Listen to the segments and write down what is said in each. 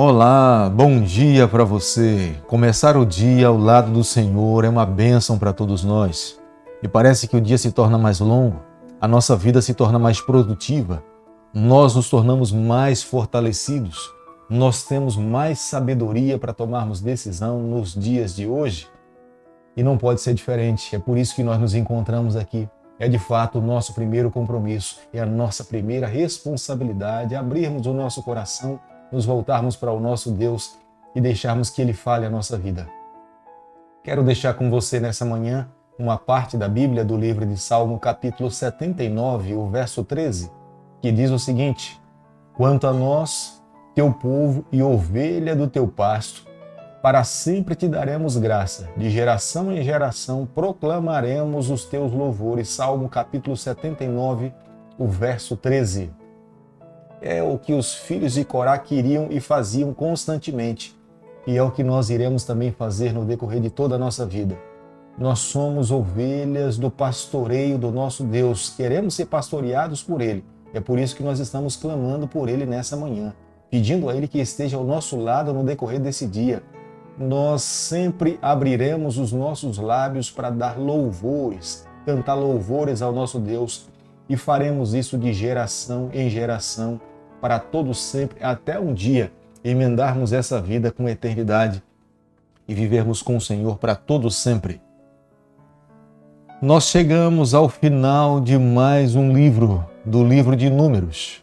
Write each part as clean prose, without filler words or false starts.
Olá, bom dia para você. Começar o dia ao lado do Senhor é uma bênção para todos nós. E parece que o dia se torna mais longo, a nossa vida se torna mais produtiva, nós nos tornamos mais fortalecidos, nós temos mais sabedoria para tomarmos decisão nos dias de hoje. E não pode ser diferente, é por isso que nós nos encontramos aqui. É de fato o nosso primeiro compromisso, é a nossa primeira responsabilidade abrirmos o nosso coração, nos voltarmos para o nosso Deus e deixarmos que Ele fale a nossa vida. Quero deixar com você nessa manhã uma parte da Bíblia do livro de Salmo, capítulo 79, o verso 13, que diz o seguinte: Quanto a nós, teu povo e ovelha do teu pasto, para sempre te daremos graça, de geração em geração proclamaremos os teus louvores. Salmo capítulo 79, o verso 13. É o que os filhos de Corá queriam e faziam constantemente, e é o que nós iremos também fazer no decorrer de toda a nossa vida. Nós somos ovelhas do pastoreio do nosso Deus, queremos ser pastoreados por Ele. É por isso que nós estamos clamando por Ele nessa manhã, pedindo a Ele que esteja ao nosso lado no decorrer desse dia. Nós sempre abriremos os nossos lábios para dar louvores, cantar louvores ao nosso Deus, e faremos isso de geração em geração, para todos sempre, até um dia emendarmos essa vida com a eternidade e vivermos com o Senhor para todos sempre. Nós chegamos ao final de mais um livro, do livro de Números.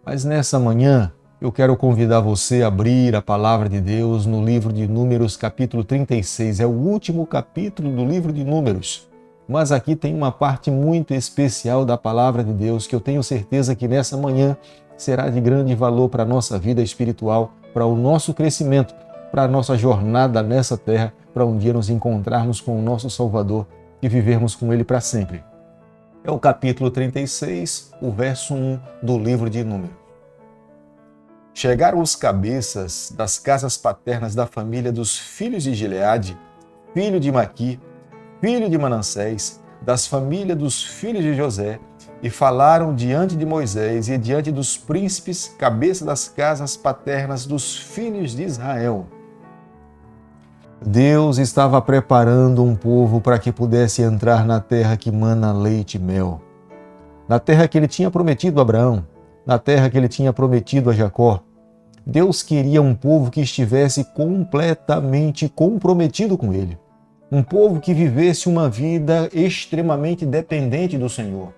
Mas nessa manhã eu quero convidar você a abrir a palavra de Deus no livro de Números, capítulo 36. É o último capítulo do livro de Números. Mas aqui tem uma parte muito especial da palavra de Deus que eu tenho certeza que nessa manhã será de grande valor para a nossa vida espiritual, para o nosso crescimento, para a nossa jornada nessa terra, para um dia nos encontrarmos com o nosso Salvador e vivermos com Ele para sempre. É o capítulo 36, o verso 1 do livro de Números. Chegaram os cabeças das casas paternas da família dos filhos de Gileade, filho de Maqui, filho de Manassés, das famílias dos filhos de José, e falaram diante de Moisés e diante dos príncipes, cabeça das casas paternas dos filhos de Israel. Deus estava preparando um povo para que pudesse entrar na terra que mana leite e mel, na terra que Ele tinha prometido a Abraão, na terra que Ele tinha prometido a Jacó. Deus queria um povo que estivesse completamente comprometido com Ele. Um povo que vivesse uma vida extremamente dependente do Senhor.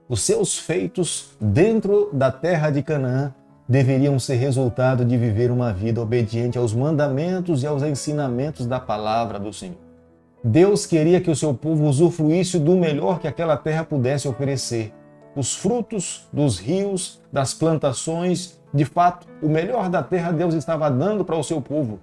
Os seus feitos dentro da terra de Canaã deveriam ser resultado de viver uma vida obediente aos mandamentos e aos ensinamentos da palavra do Senhor. Deus queria que o seu povo usufruísse do melhor que aquela terra pudesse oferecer. Os frutos dos rios, das plantações, de fato, o melhor da terra Deus estava dando para o seu povo.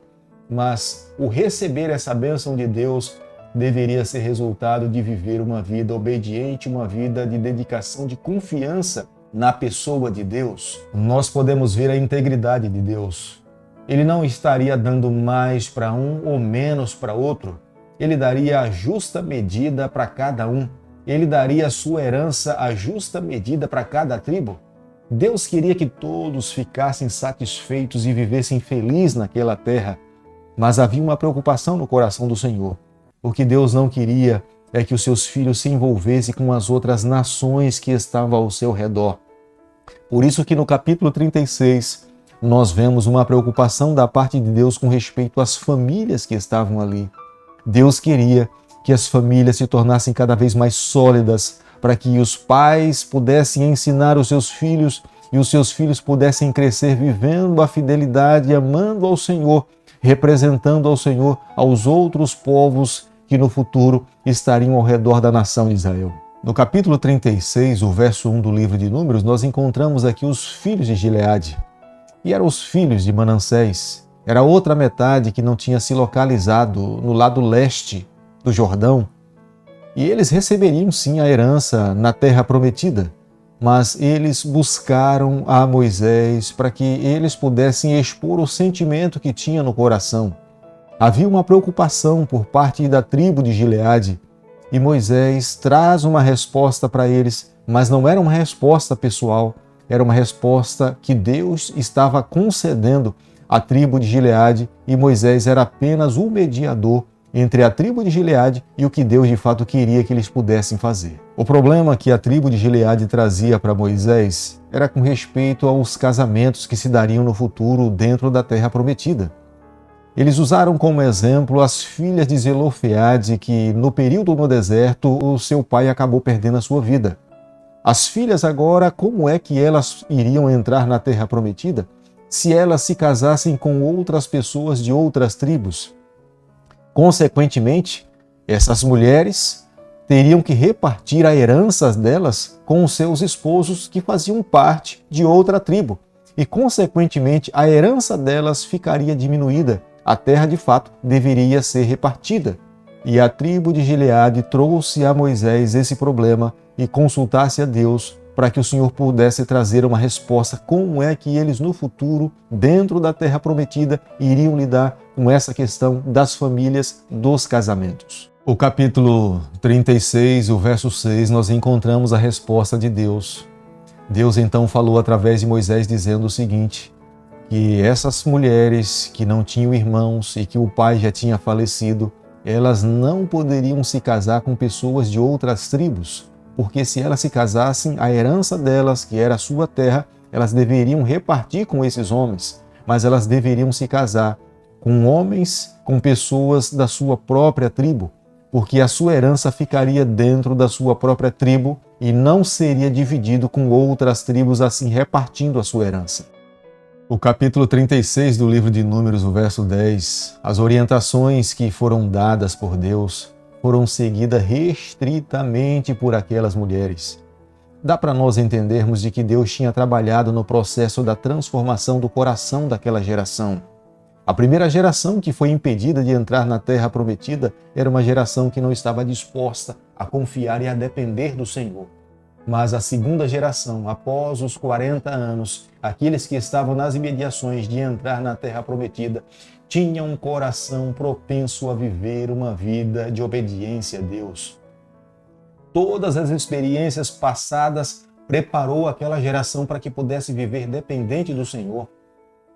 Mas o receber essa bênção de Deus deveria ser resultado de viver uma vida obediente, uma vida de dedicação, de confiança na pessoa de Deus. Nós podemos ver a integridade de Deus. Ele não estaria dando mais para um ou menos para outro. Ele daria a justa medida para cada um. Ele daria a sua herança a justa medida para cada tribo. Deus queria que todos ficassem satisfeitos e vivessem felizes naquela terra. Mas havia uma preocupação no coração do Senhor. O que Deus não queria é que os seus filhos se envolvessem com as outras nações que estavam ao seu redor. Por isso que no capítulo 36 nós vemos uma preocupação da parte de Deus com respeito às famílias que estavam ali. Deus queria que as famílias se tornassem cada vez mais sólidas, para que os pais pudessem ensinar os seus filhos e os seus filhos pudessem crescer vivendo a fidelidade e amando ao Senhor, representando ao Senhor aos outros povos que no futuro estariam ao redor da nação de Israel. No capítulo 36, o verso 1 do livro de Números, nós encontramos aqui os filhos de Gileade, e eram os filhos de Manassés. Era outra metade que não tinha se localizado no lado leste do Jordão, e eles receberiam sim a herança na terra prometida, mas eles buscaram a Moisés para que eles pudessem expor o sentimento que tinha no coração. Havia uma preocupação por parte da tribo de Gileade, e Moisés traz uma resposta para eles, mas não era uma resposta pessoal, era uma resposta que Deus estava concedendo à tribo de Gileade e Moisés era apenas o mediador entre a tribo de Gileade e o que Deus de fato queria que eles pudessem fazer. O problema que a tribo de Gileade trazia para Moisés era com respeito aos casamentos que se dariam no futuro dentro da terra prometida. Eles usaram como exemplo as filhas de Zelofeade, que no período no deserto o seu pai acabou perdendo a sua vida. As filhas agora, como é que elas iriam entrar na terra prometida se elas se casassem com outras pessoas de outras tribos? Consequentemente, essas mulheres teriam que repartir a herança delas com os seus esposos que faziam parte de outra tribo. E, consequentemente, a herança delas ficaria diminuída. A terra, de fato, deveria ser repartida. E a tribo de Gileade trouxe a Moisés esse problema e consultasse a Deus para que o Senhor pudesse trazer uma resposta como é que eles no futuro, dentro da terra prometida, iriam lidar com essa questão das famílias, dos casamentos. O capítulo 36, o verso 6, nós encontramos a resposta de Deus. Deus então falou através de Moisés dizendo o seguinte, que essas mulheres que não tinham irmãos e que o pai já tinha falecido, elas não poderiam se casar com pessoas de outras tribos, porque se elas se casassem, a herança delas, que era a sua terra, elas deveriam repartir com esses homens, mas elas deveriam se casar com homens, com pessoas da sua própria tribo, porque a sua herança ficaria dentro da sua própria tribo e não seria dividido com outras tribos, assim repartindo a sua herança. O capítulo 36 do livro de Números, o verso 10, as orientações que foram dadas por Deus foram seguidas restritamente por aquelas mulheres. Dá para nós entendermos de que Deus tinha trabalhado no processo da transformação do coração daquela geração. A primeira geração que foi impedida de entrar na terra prometida era uma geração que não estava disposta a confiar e a depender do Senhor. Mas a segunda geração, após os 40 anos, aqueles que estavam nas imediações de entrar na terra prometida, tinham um coração propenso a viver uma vida de obediência a Deus. Todas as experiências passadas preparou aquela geração para que pudesse viver dependente do Senhor.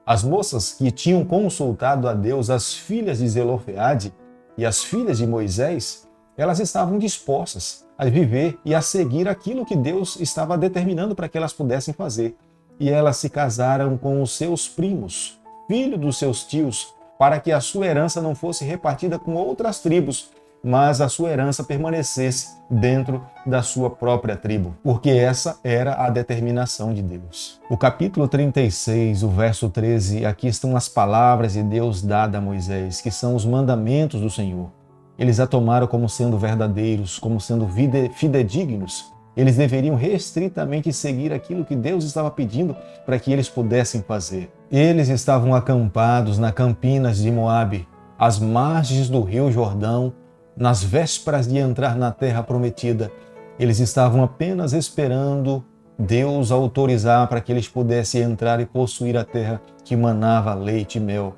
As moças que tinham consultado a Deus, as filhas de Zelofeade e as filhas de Moisés, elas estavam dispostas a viver e a seguir aquilo que Deus estava determinando para que elas pudessem fazer. E elas se casaram com os seus primos, filhos dos seus tios, para que a sua herança não fosse repartida com outras tribos, mas a sua herança permanecesse dentro da sua própria tribo, porque essa era a determinação de Deus. O capítulo 36, o verso 13, aqui estão as palavras de Deus dadas a Moisés, que são os mandamentos do Senhor. Eles a tomaram como sendo verdadeiros, como sendo fidedignos. Eles deveriam restritamente seguir aquilo que Deus estava pedindo para que eles pudessem fazer. Eles estavam acampados na Campinas de Moabe, às margens do rio Jordão, nas vésperas de entrar na terra prometida. Eles estavam apenas esperando Deus autorizar para que eles pudessem entrar e possuir a terra que manava leite e mel.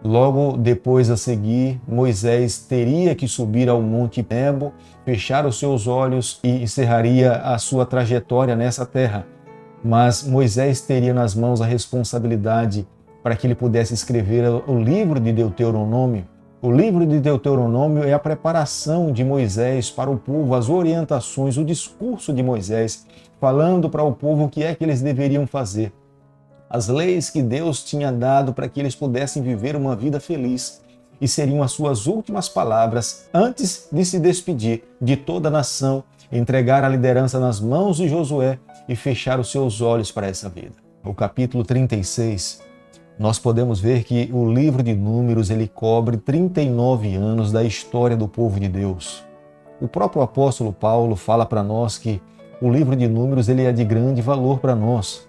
Logo depois a seguir, Moisés teria que subir ao Monte Nebo, fechar os seus olhos e encerraria a sua trajetória nessa terra. Mas Moisés teria nas mãos a responsabilidade para que ele pudesse escrever o livro de Deuteronômio. O livro de Deuteronômio é a preparação de Moisés para o povo, as orientações, o discurso de Moisés, falando para o povo o que é que eles deveriam fazer. As leis que Deus tinha dado para que eles pudessem viver uma vida feliz. E seriam as suas últimas palavras antes de se despedir de toda a nação, entregar a liderança nas mãos de Josué e fechar os seus olhos para essa vida. O capítulo 36, nós podemos ver que o livro de Números ele cobre 39 anos da história do povo de Deus. O próprio apóstolo Paulo fala para nós que o livro de Números ele é de grande valor para nós,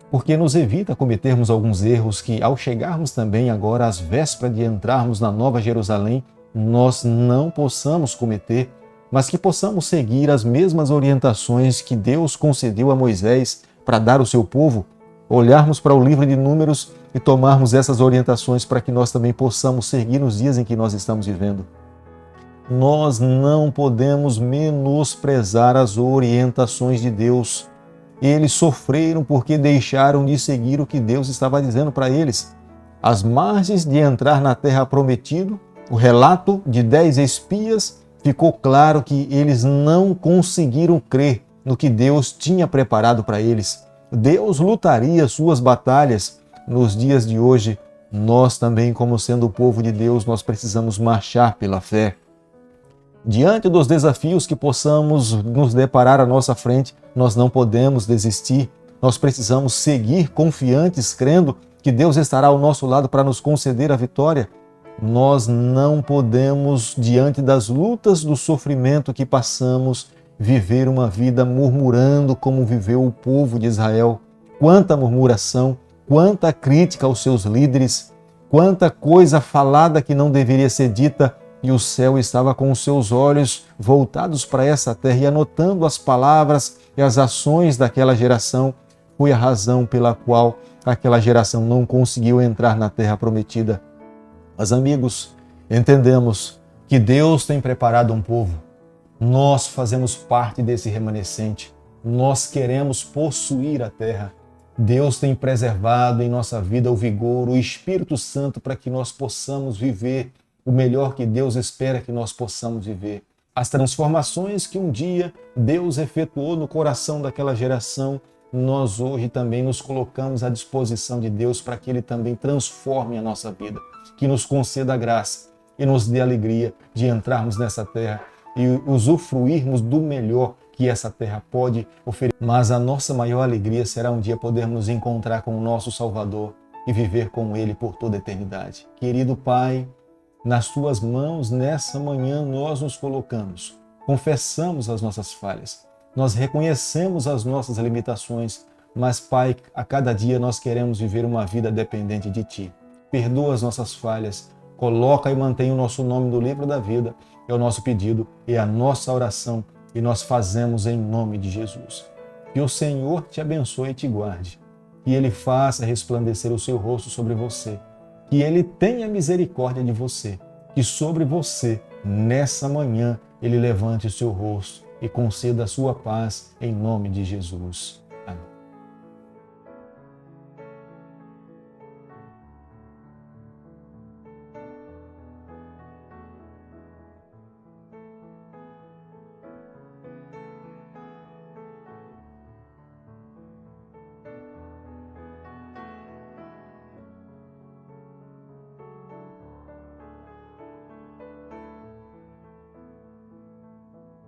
porque nos evita cometermos alguns erros que, ao chegarmos também agora às vésperas de entrarmos na Nova Jerusalém, nós não possamos cometer, mas que possamos seguir as mesmas orientações que Deus concedeu a Moisés para dar ao seu povo, olharmos para o livro de Números e tomarmos essas orientações para que nós também possamos seguir nos dias em que nós estamos vivendo. Nós não podemos menosprezar as orientações de Deus. eles sofreram porque deixaram de seguir o que Deus estava dizendo para eles. Às margens de entrar na terra prometida, o relato de 10 espias ficou claro que eles não conseguiram crer no que Deus tinha preparado para eles. Deus lutaria suas batalhas. Nos dias de hoje, nós também, como sendo o povo de Deus, nós precisamos marchar pela fé. Diante dos desafios que possamos nos deparar à nossa frente, nós não podemos desistir. Nós precisamos seguir confiantes, crendo que Deus estará ao nosso lado para nos conceder a vitória. Nós não podemos, diante das lutas do sofrimento que passamos, viver uma vida murmurando como viveu o povo de Israel. Quanta murmuração, quanta crítica aos seus líderes, quanta coisa falada que não deveria ser dita, e o céu estava com os seus olhos voltados para essa terra e anotando as palavras e as ações daquela geração. Foi a razão pela qual aquela geração não conseguiu entrar na terra prometida. Mas, amigos, entendemos que Deus tem preparado um povo. Nós fazemos parte desse remanescente. Nós queremos possuir a terra. Deus tem preservado em nossa vida o vigor, o Espírito Santo, para que nós possamos viver o melhor que Deus espera que nós possamos viver. As transformações que um dia Deus efetuou no coração daquela geração, nós hoje também nos colocamos à disposição de Deus para que Ele também transforme a nossa vida, que nos conceda a graça e nos dê a alegria de entrarmos nessa terra e usufruirmos do melhor que essa terra pode oferecer. Mas a nossa maior alegria será um dia podermos nos encontrar com o nosso Salvador e viver com Ele por toda a eternidade. Querido Pai, nas Tuas mãos, nessa manhã, nós nos colocamos, confessamos as nossas falhas, nós reconhecemos as nossas limitações, mas, Pai, a cada dia nós queremos viver uma vida dependente de Ti. Perdoa as nossas falhas, coloca e mantém o nosso nome no livro da vida, é o nosso pedido, é a nossa oração, e nós fazemos em nome de Jesus. Que o Senhor te abençoe e te guarde, que Ele faça resplandecer o seu rosto sobre você, que Ele tenha misericórdia de você, que sobre você, nessa manhã, Ele levante o seu rosto e conceda a sua paz em nome de Jesus.